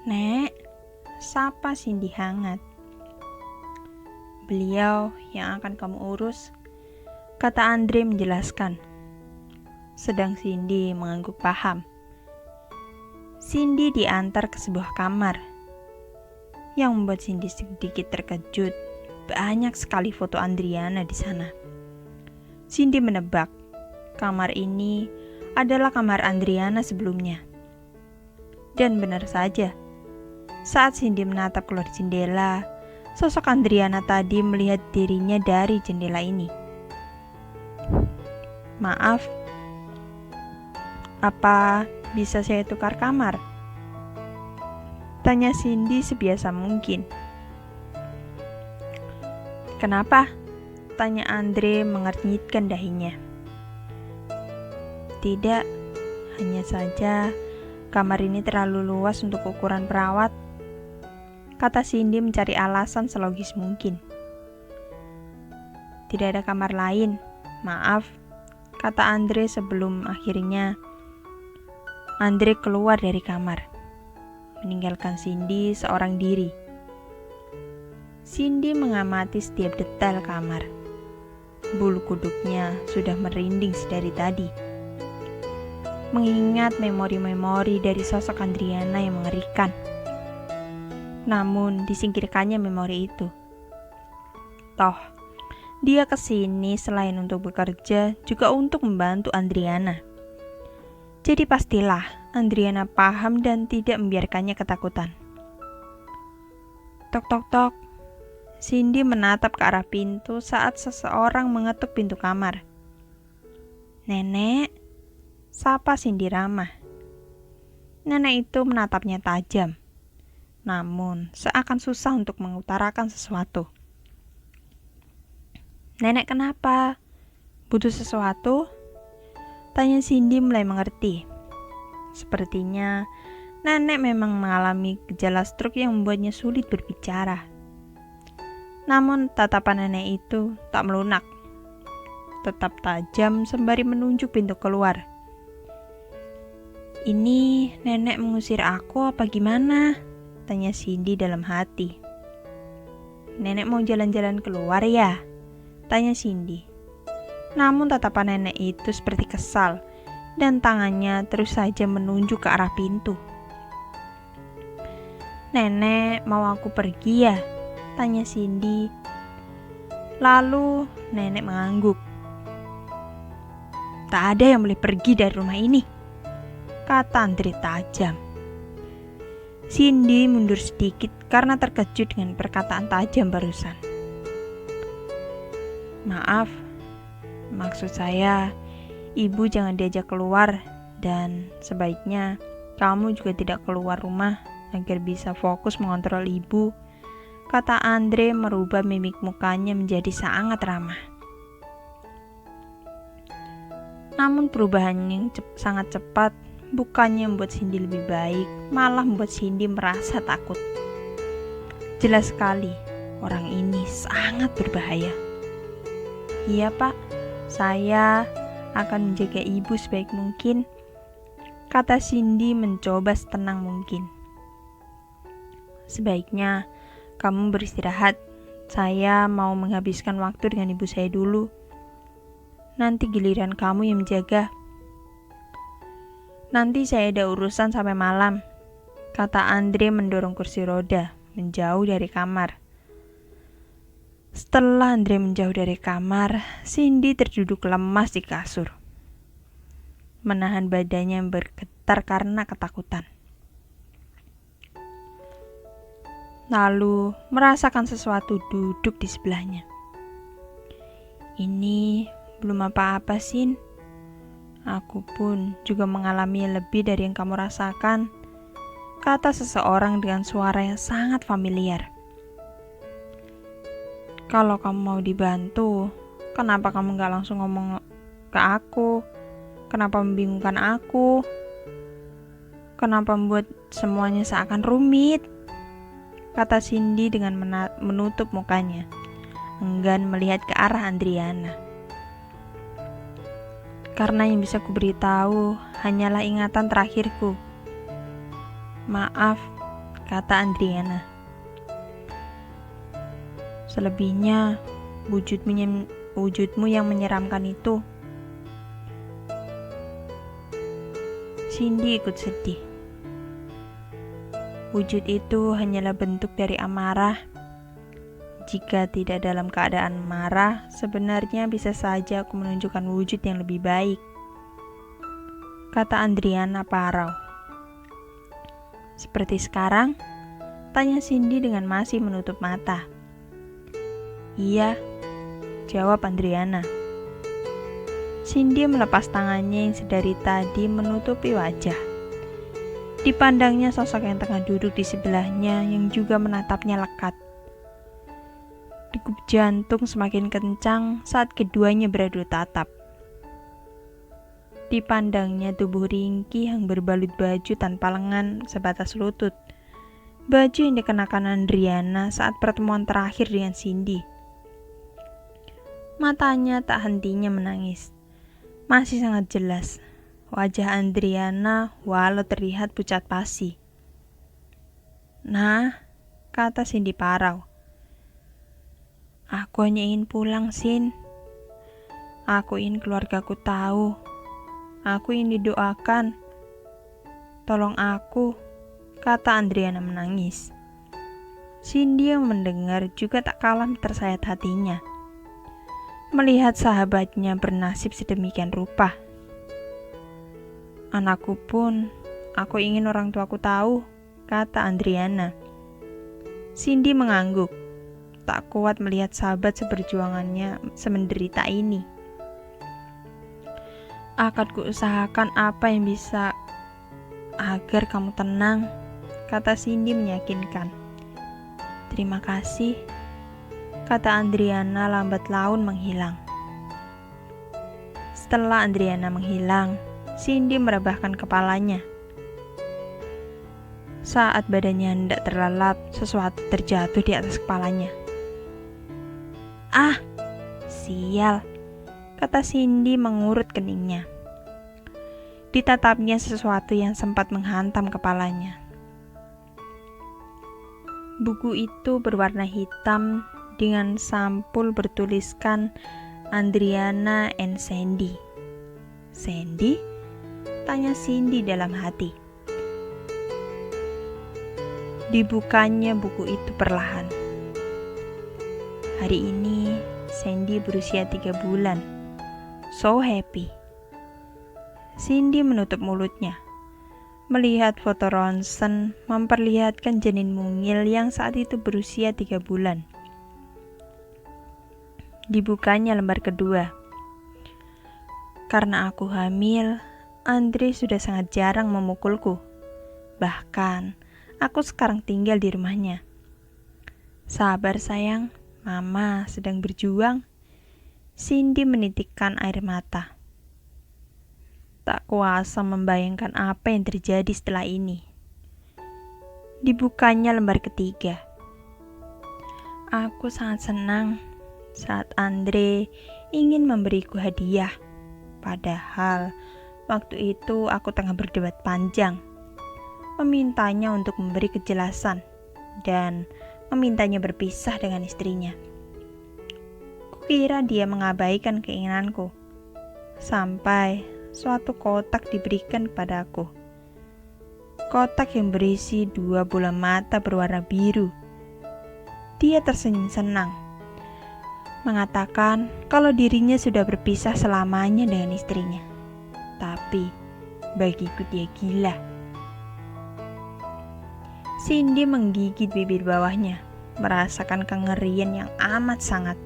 "Nek," sapa Cindy hangat. "Beliau yang akan kamu urus," kata Andre menjelaskan. Sedang Cindy mengangguk paham. Cindy diantar ke sebuah kamar. Yang membuat Cindy sedikit terkejut, banyak sekali foto Andriana di sana. Cindy menebak, kamar ini adalah kamar Andriana sebelumnya. Dan benar saja, saat Cindy menatap keluar jendela, sosok Andriana tadi melihat dirinya dari jendela ini. "Maaf, apa bisa saya tukar kamar?" tanya Cindy sebiasa mungkin. "Kenapa?" tanya Andre mengernyitkan dahinya. "Tidak, hanya saja kamar ini terlalu luas untuk ukuran perawat," kata Cindy mencari alasan selogis mungkin. "Tidak ada kamar lain, maaf," kata Andre sebelum akhirnya Andre keluar dari kamar, meninggalkan Cindy seorang diri. Cindy mengamati setiap detail kamar. Bulu kuduknya sudah merinding sedari tadi, mengingat memori-memori dari sosok Andriana yang mengerikan. Namun disingkirkannya memori itu. Toh, dia kesini selain untuk bekerja, juga untuk membantu Andriana. Jadi pastilah Andriana paham dan tidak membiarkannya ketakutan. Tok tok tok. Cindy menatap ke arah pintu saat seseorang mengetuk pintu kamar. "Nenek," sapa Cindy ramah. Nenek itu menatapnya tajam, namun seakan susah untuk mengutarakan sesuatu. "Nenek kenapa? Butuh sesuatu?" tanya Cindy mulai mengerti. Sepertinya nenek memang mengalami gejala stroke yang membuatnya sulit berbicara. Namun tatapan nenek itu tak melunak, tetap tajam sembari menunjuk pintu keluar. "Ini nenek mengusir aku apa gimana?" tanya Cindy dalam hati. "Nenek mau jalan-jalan keluar ya?" tanya Cindy. Namun tatapan nenek itu seperti kesal, dan tangannya terus saja menunjuk ke arah pintu. "Nenek mau aku pergi ya?" tanya Cindy. Lalu nenek mengangguk. "Tak ada yang boleh pergi dari rumah ini," kata Andre tajam. Cindy mundur sedikit karena terkejut dengan perkataan tajam barusan. "Maaf, maksud saya ibu jangan diajak keluar, dan sebaiknya kamu juga tidak keluar rumah agar bisa fokus mengontrol ibu," kata Andre merubah mimik mukanya menjadi sangat ramah. Namun perubahan yang sangat cepat bukannya membuat Cindy lebih baik, malah membuat Cindy merasa takut. Jelas sekali, orang ini sangat berbahaya. "Iya Pak, saya akan menjaga ibu sebaik mungkin," kata Cindy mencoba setenang mungkin. "Sebaiknya kamu beristirahat. Saya mau menghabiskan waktu dengan ibu saya dulu. Nanti giliran kamu yang menjaga." "Nanti saya ada urusan sampai malam," kata Andre mendorong kursi roda menjauh dari kamar. Setelah Andre menjauh dari kamar, Cindy terduduk lemas di kasur, menahan badannya yang bergetar karena ketakutan. Lalu merasakan sesuatu duduk di sebelahnya. "Ini belum apa-apa, Sin. Aku pun juga mengalami lebih dari yang kamu rasakan," kata seseorang dengan suara yang sangat familiar. "Kalau kamu mau dibantu, kenapa kamu gak langsung ngomong ke aku? Kenapa membingungkan aku? Kenapa membuat semuanya seakan rumit?" kata Cindy dengan menutup mukanya, enggan melihat ke arah Andriana. "Karena yang bisa kuberitahu hanyalah ingatan terakhirku. Maaf," kata Andriana. Selebihnya, wujudmu yang menyeramkan itu. Cindy ikut sedih. Wujud itu hanyalah bentuk dari amarah. Jika tidak dalam keadaan marah, sebenarnya bisa saja aku menunjukkan wujud yang lebih baik, kata Andriana parau. Seperti sekarang? Tanya Cindy dengan masih menutup mata. Iya, jawab Andriana. Cindy melepas tangannya yang sedari tadi menutupi wajah. Dipandangnya sosok yang tengah duduk di sebelahnya yang juga menatapnya lekat. Degup jantung semakin kencang saat keduanya beradu tatap. Dipandangnya tubuh ringkih yang berbalut baju tanpa lengan sebatas lutut. Baju yang dikenakan Andriana saat pertemuan terakhir dengan Cindy. Matanya tak hentinya menangis. Masih sangat jelas wajah Andriana walau terlihat pucat pasi. Nah, kata Cindy parau. Aku hanya ingin pulang, Sin. Aku ingin keluargaku tahu. Aku ingin didoakan. Tolong aku, kata Andriana menangis. Cindy yang mendengar juga tak kalah tersayat hatinya. Melihat sahabatnya bernasib sedemikian rupa. Anakku pun, aku ingin orang tuaku tahu, kata Andriana. Cindy mengangguk. Tak kuat melihat sahabat seperjuangannya semenderita ini. Akan kuusahakan apa yang bisa agar kamu tenang, kata Cindy meyakinkan. Terima kasih, kata Andriana lambat laun menghilang. Setelah Andriana menghilang, Cindy merebahkan kepalanya. Saat badannya hendak terlelap, sesuatu terjatuh di atas kepalanya. Ah, sial, kata Cindy mengurut keningnya. Ditatapnya sesuatu yang sempat menghantam kepalanya. Buku itu berwarna hitam dengan sampul bertuliskan Andriana and Sandy. Sandy? Tanya Cindy dalam hati. Dibukanya buku itu perlahan. Hari ini Sandy berusia 3 bulan. So happy. Cindy menutup mulutnya. Melihat foto ronsen memperlihatkan janin mungil yang saat itu berusia 3 bulan. Dibukanya lembar kedua. Karena aku hamil, Andre sudah sangat jarang memukulku. Bahkan, aku sekarang tinggal di rumahnya. Sabar sayang. Mama sedang berjuang. Cindy menitikkan air mata. Tak kuasa membayangkan apa yang terjadi setelah ini. Dibukanya lembar ketiga. Aku sangat senang saat Andre ingin memberiku hadiah. Padahal waktu itu aku tengah berdebat panjang. Memintanya untuk memberi kejelasan dan memintanya berpisah dengan istrinya. Kukira dia mengabaikan keinginanku. Sampai suatu kotak diberikan kepadaku. Kotak yang berisi 2 bola mata berwarna biru. Dia tersenyum senang. Mengatakan kalau dirinya sudah berpisah selamanya dengan istrinya. Tapi bagiku dia gila. Cindy menggigit bibir bawahnya, merasakan kengerian yang amat sangat.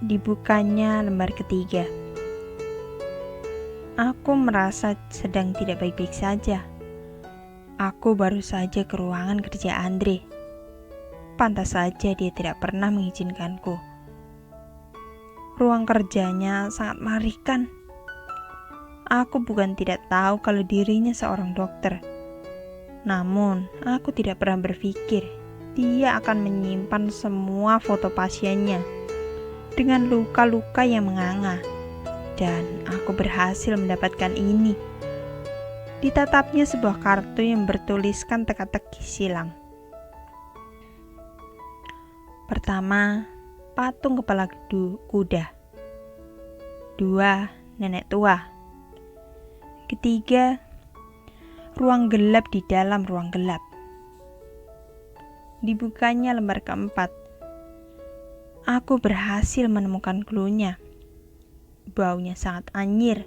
Dibukanya lembar ketiga. Aku merasa sedang tidak baik-baik saja. Aku baru saja ke ruangan kerja Andre. Pantas saja dia tidak pernah mengizinkanku. Ruang kerjanya sangat mengerikan. Aku bukan tidak tahu kalau dirinya seorang dokter. Namun, aku tidak pernah berpikir dia akan menyimpan semua foto pasiennya dengan luka-luka yang menganga. Dan aku berhasil mendapatkan ini. Ditatapnya sebuah kartu yang bertuliskan teka-teki silang. Pertama, patung kepala kuda. 2, nenek tua. Ketiga, ruang gelap di dalam ruang gelap. Dibukanya lembar keempat. Aku berhasil menemukan clue-nya. Baunya sangat anyir.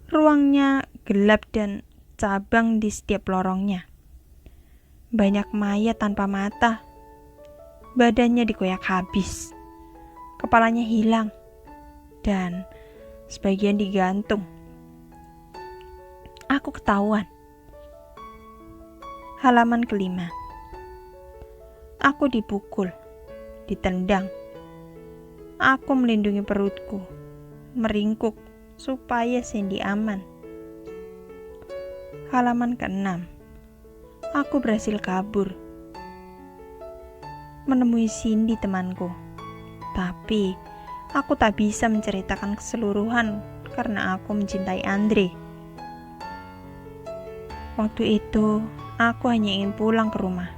Ruangnya gelap dan cabang di setiap lorongnya. Banyak mayat tanpa mata. Badannya dikoyak habis. Kepalanya hilang. Dan sebagian digantung. Aku ketahuan. Halaman kelima. Aku dipukul, ditendang. Aku melindungi perutku, meringkuk supaya Sandy aman. Halaman keenam. Aku berhasil kabur, menemui Cindy temanku. Tapi aku tak bisa menceritakan keseluruhan karena aku mencintai Andre. Waktu itu, aku hanya ingin pulang ke rumah,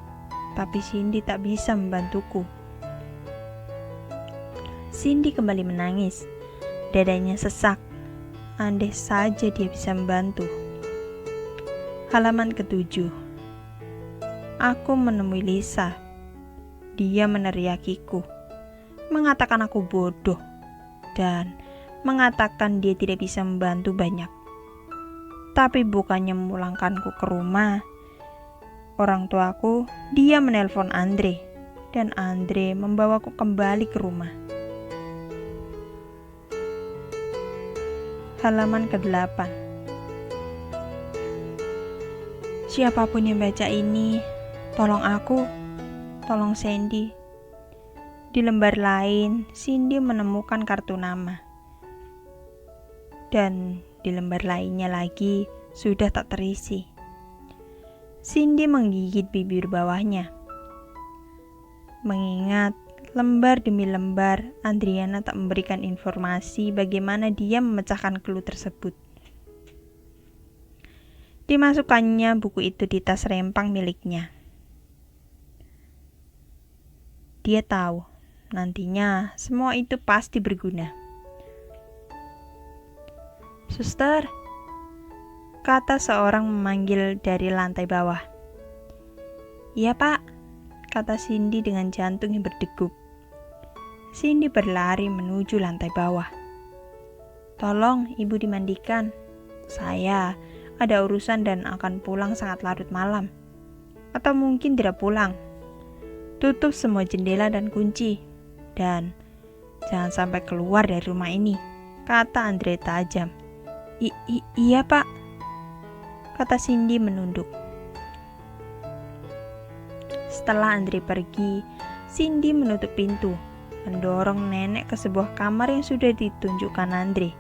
tapi Cindy tak bisa membantuku. Cindy kembali menangis. Dadanya sesak. Andai saja dia bisa membantu. Halaman ketujuh. Aku menemui Lisa. Dia meneriakiku, mengatakan aku bodoh, dan mengatakan dia tidak bisa membantu banyak. Tapi bukannya memulangkanku ke rumah, orang tuaku, dia menelpon Andre, dan Andre membawaku kembali ke rumah. Halaman ke-8. Siapapun yang baca ini, tolong aku, tolong Sandy. Di lembar lain, Cindy menemukan kartu nama. Dan di lembar lainnya lagi, sudah tak terisi. Cindy menggigit bibir bawahnya. Mengingat lembar demi lembar, Andriana tak memberikan informasi bagaimana dia memecahkan clue tersebut. Dimasukkannya buku itu di tas rempang miliknya. Dia tahu, nantinya semua itu pasti berguna. Suster, kata seorang memanggil dari lantai bawah. Iya pak, kata Cindy dengan jantung yang berdegup. Cindy berlari menuju lantai bawah. Tolong ibu dimandikan. Saya ada urusan dan akan pulang sangat larut malam. Atau mungkin tidak pulang. Tutup semua jendela dan kunci. Dan jangan sampai keluar dari rumah ini, kata Andre tajam. Iya pak, kata Cindy menunduk. Setelah Andre pergi, Cindy menutup pintu, mendorong nenek ke sebuah kamar yang sudah ditunjukkan Andre.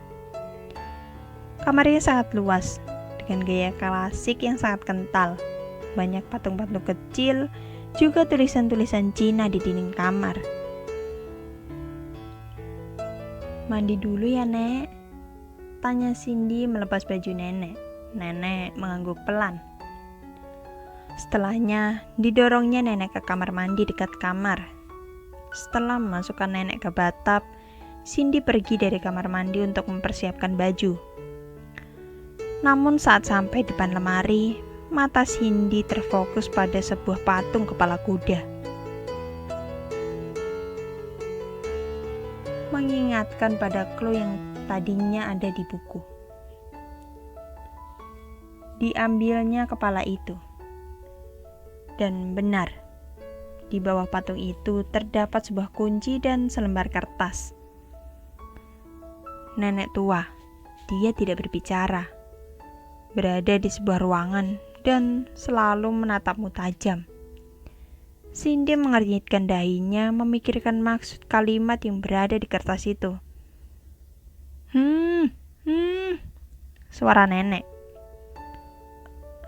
Kamarnya sangat luas, dengan gaya klasik yang sangat kental. Banyak patung-patung kecil, juga tulisan-tulisan Cina di dinding kamar. Mandi dulu ya, Nek, tanya Cindy melepas baju nenek. Nenek mengangguk pelan. Setelahnya, didorongnya nenek ke kamar mandi dekat kamar. Setelah memasukkan nenek ke bathtub, Cindy pergi dari kamar mandi untuk mempersiapkan baju. Namun saat sampai depan lemari, mata Cindy terfokus pada sebuah patung kepala kuda. Mengingatkan pada clue yang tadinya ada di buku. Diambilnya kepala itu. Dan benar, di bawah patung itu terdapat sebuah kunci dan selembar kertas. Nenek tua, dia tidak berbicara. Berada di sebuah ruangan dan selalu menatapmu tajam. Cindy mengernyitkan dahinya memikirkan maksud kalimat yang berada di kertas itu. Suara nenek.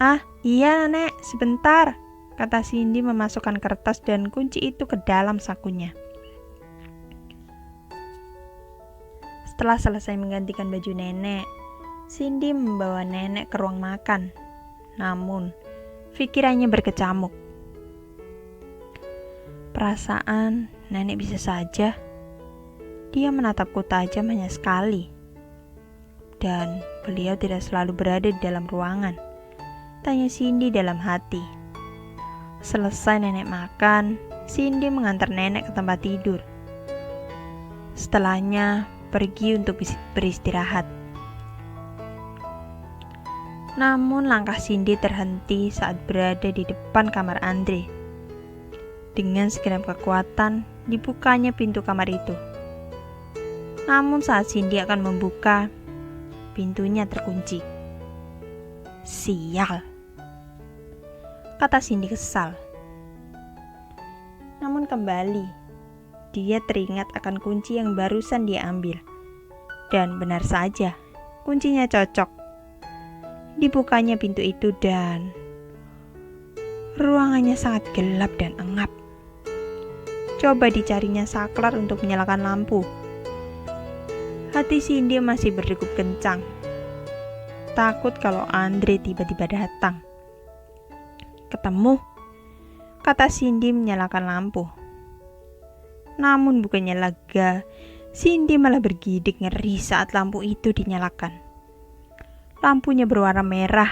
Ah, iya Nek, sebentar, kata Cindy memasukkan kertas dan kunci itu ke dalam sakunya. Setelah selesai menggantikan baju nenek, Cindy membawa nenek ke ruang makan, namun pikirannya berkecamuk. Perasaan nenek bisa saja. Dia menatapku tajam hanya sekali. Dan beliau tidak selalu berada di dalam ruangan, tanya Cindy dalam hati. Selesai nenek makan, Cindy mengantar nenek ke tempat tidur. Setelahnya pergi untuk beristirahat. Namun langkah Cindy terhenti saat berada di depan kamar Andre. Dengan segenap kekuatan, dibukanya pintu kamar itu. Namun saat Cindy akan membuka, pintunya terkunci. Sial, kata Cindy kesal. Namun kembali, dia teringat akan kunci yang barusan dia ambil. Dan benar saja, kuncinya cocok. Dibukanya pintu itu dan ruangannya sangat gelap dan engap. Coba dicarinya saklar untuk menyalakan lampu. Hati Cindy masih berdegup kencang. Takut kalau Andre tiba-tiba datang. Ketemu, kata Cindy menyalakan lampu. Namun bukannya lega, Cindy malah bergidik ngeri saat lampu itu dinyalakan. Lampunya berwarna merah.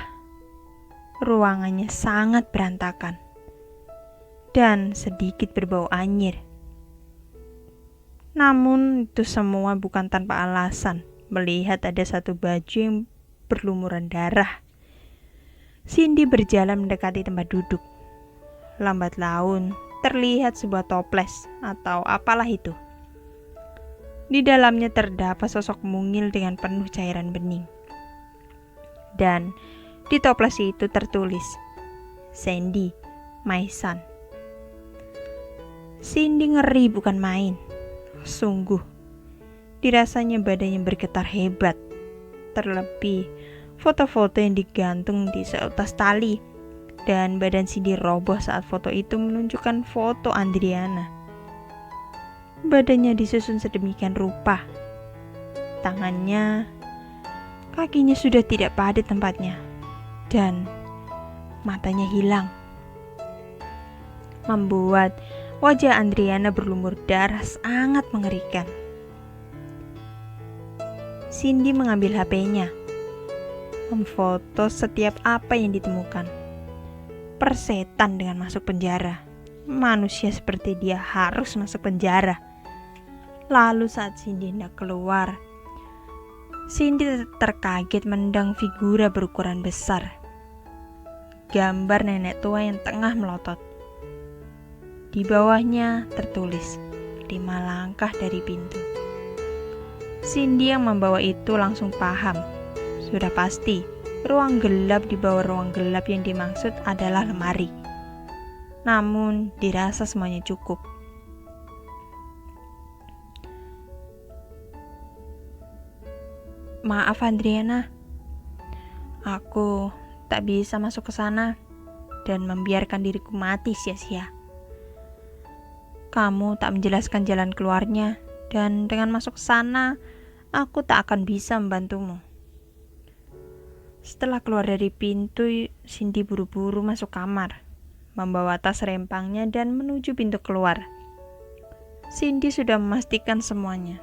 Ruangannya sangat berantakan. Dan sedikit berbau anyir. Namun itu semua bukan tanpa alasan. Melihat ada satu baju yang berlumuran darah. Cindy berjalan mendekati tempat duduk. Lambat laun terlihat sebuah toples atau apalah itu. Di dalamnya terdapat sosok mungil dengan penuh cairan bening. Dan di toples itu tertulis, Sandy, my son. Cindy ngeri bukan main. Sungguh, dirasanya badannya bergetar hebat. Terlebih, foto-foto yang digantung di seutas tali. Dan badan Cindy roboh saat foto itu menunjukkan foto Andriana. Badannya disusun sedemikian rupa. Tangannya, kakinya sudah tidak pada tempatnya. Dan matanya hilang. Membuat wajah Andriana berlumur darah sangat mengerikan. Cindy mengambil HP-nya, memfoto setiap apa yang ditemukan. Persetan dengan masuk penjara. Manusia seperti dia harus masuk penjara. Lalu saat Cindy hendak keluar, Cindy terkaget menendang figura berukuran besar. Gambar nenek tua yang tengah melotot. Di bawahnya tertulis 5 langkah dari pintu. Cindy yang membawa itu langsung paham. Sudah pasti, ruang gelap di bawah ruang gelap yang dimaksud adalah lemari. Namun, dirasa semuanya cukup. Maaf Andriana, aku tak bisa masuk ke sana dan membiarkan diriku mati sia-sia. Kamu tak menjelaskan jalan keluarnya, dan dengan masuk ke sana, aku tak akan bisa membantumu. Setelah keluar dari pintu, Cindy buru-buru masuk kamar, membawa tas rempangnya dan menuju pintu keluar. Cindy sudah memastikan semuanya.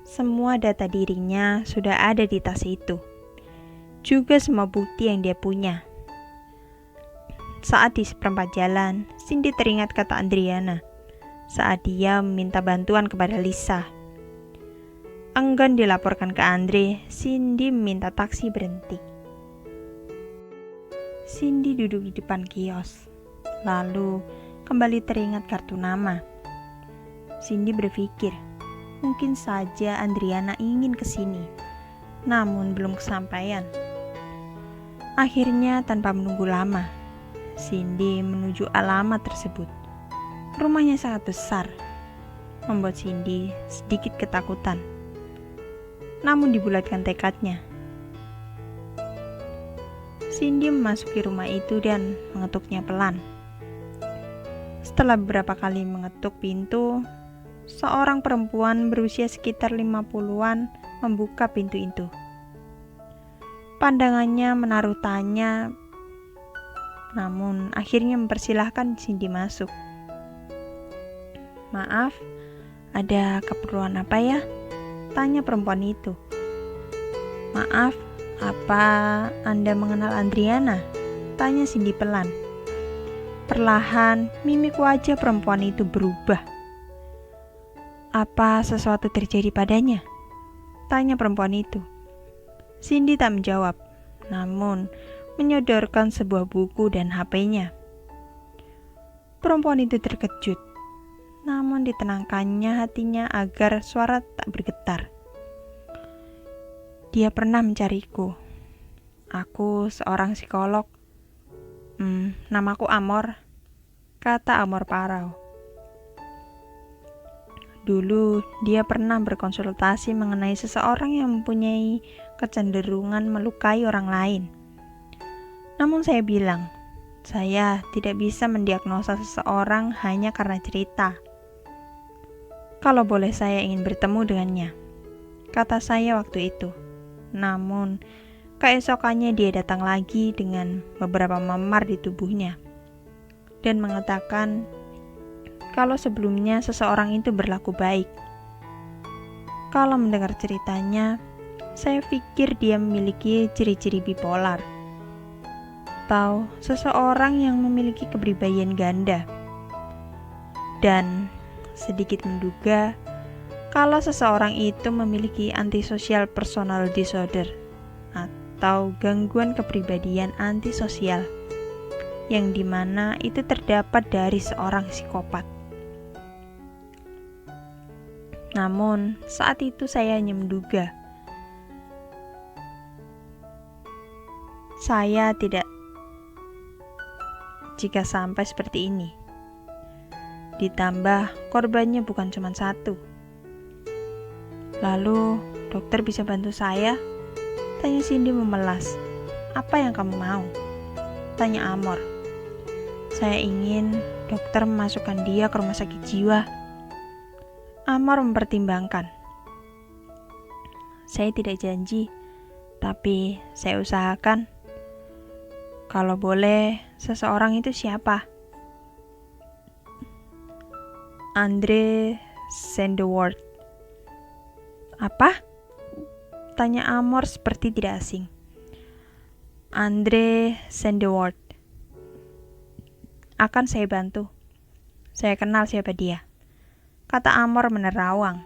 Semua data dirinya sudah ada di tas itu. Juga semua bukti yang dia punya. Saat di seperempat jalan, Cindy teringat kata Andriana saat dia meminta bantuan kepada Lisa. Enggan dilaporkan ke Andre, Cindy meminta taksi berhenti. Cindy duduk di depan kios, lalu kembali teringat kartu nama. Cindy berpikir, mungkin saja Andriana ingin ke sini, namun belum kesampaian. Akhirnya tanpa menunggu lama, Cindy menuju alamat tersebut. Rumahnya sangat besar, membuat Cindy sedikit ketakutan. Namun dibulatkan tekadnya. Cindy memasuki rumah itu dan mengetuknya pelan. Setelah beberapa kali mengetuk pintu, seorang perempuan berusia sekitar 50-an membuka pintu itu. Pandangannya menaruh tanya, namun akhirnya mempersilahkan Cindy masuk. "Maaf, ada keperluan apa ya?" tanya perempuan itu. "Maaf, apa Anda mengenal Andriana?" tanya Cindy pelan. Perlahan, mimik wajah perempuan itu berubah. "Apa sesuatu terjadi padanya?" tanya perempuan itu. Cindy tak menjawab, namun menyodorkan sebuah buku dan HP-nya. Perempuan itu terkejut, namun ditenangkannya hatinya agar suara tak bergetar. "Dia pernah mencariku. Aku seorang psikolog. Namaku Amor," kata Amor Parau. "Dulu dia pernah berkonsultasi mengenai seseorang yang mempunyai kecenderungan melukai orang lain. Namun saya bilang, saya tidak bisa mendiagnosa seseorang hanya karena cerita. Kalau boleh saya ingin bertemu dengannya," kata saya waktu itu. Namun, keesokannya dia datang lagi dengan beberapa memar di tubuhnya dan mengatakan kalau sebelumnya seseorang itu berlaku baik. Kalau mendengar ceritanya, saya pikir dia memiliki ciri-ciri bipolar atau seseorang yang memiliki kepribadian ganda. Dan sedikit menduga kalau seseorang itu memiliki antisocial personal disorder atau gangguan kepribadian antisosial, yang dimana itu terdapat dari seorang psikopat. Namun, saat itu saya hanya menduga. Saya tidak jika sampai seperti ini. Ditambah korbannya bukan cuma satu. "Lalu, dokter bisa bantu saya?" tanya Cindy memelas. "Apa yang kamu mau?" tanya Amor. "Saya ingin dokter memasukkan dia ke rumah sakit jiwa." Amor mempertimbangkan. "Saya tidak janji, tapi saya usahakan. Kalau boleh, seseorang itu siapa?" "Andre Sandworth." "Apa?" tanya Amor seperti tidak asing. "Andre Sandworth. Akan saya bantu. Saya kenal siapa dia," kata Amor menerawang.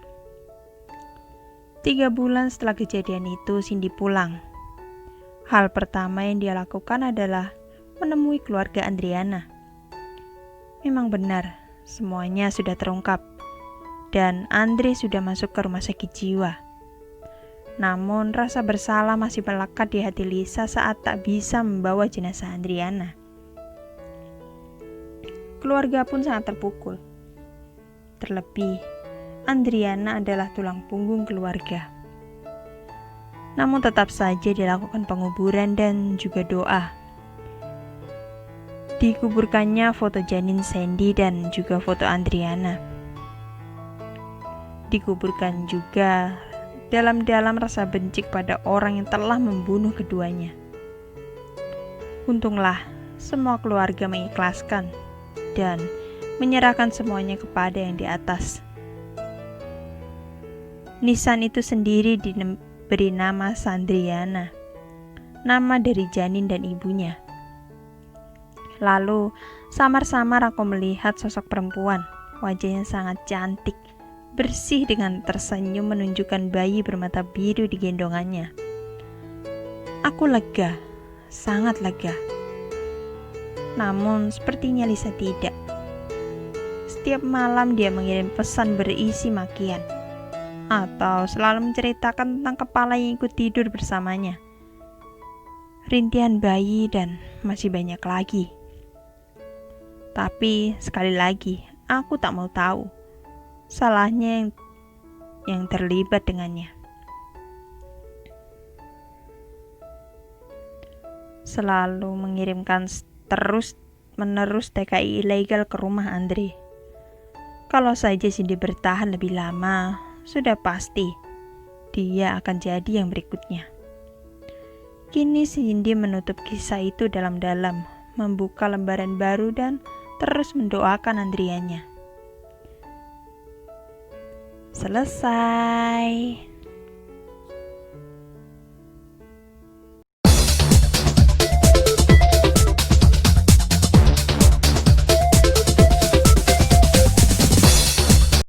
3 bulan setelah kejadian itu, Cindy pulang. Hal pertama yang dia lakukan adalah menemui keluarga Andriana. Memang benar, semuanya sudah terungkap, dan Andre sudah masuk ke rumah sakit jiwa. Namun rasa bersalah masih melekat di hati Lisa saat tak bisa membawa jenazah Andriana. Keluarga pun sangat terpukul. Terlebih, Andriana adalah tulang punggung keluarga. Namun tetap saja dilakukan penguburan dan juga doa. Dikuburkannya foto janin Sandy dan juga foto Andriana. Dikuburkan juga dalam-dalam rasa benci pada orang yang telah membunuh keduanya. Untunglah semua keluarga mengikhlaskan dan menyerahkan semuanya kepada yang di atas. Nisan itu sendiri diberi nama Sandriana, nama dari janin dan ibunya. Lalu, samar-samar aku melihat sosok perempuan, wajahnya sangat cantik, bersih dengan tersenyum menunjukkan bayi bermata biru di gendongannya. Aku lega, sangat lega. Namun, sepertinya Lisa tidak. Setiap malam dia mengirim pesan berisi makian, atau selalu menceritakan tentang kepala yang ikut tidur bersamanya, rintihan bayi, dan masih banyak lagi. Tapi sekali lagi, aku tak mau tahu salahnya yang terlibat dengannya. Selalu mengirimkan terus-menerus TKI ilegal ke rumah Andre. Kalau saja Cindy bertahan lebih lama, sudah pasti dia akan jadi yang berikutnya. Kini Cindy menutup kisah itu dalam-dalam, membuka lembaran baru dan terus mendoakan Andrianya. Selesai.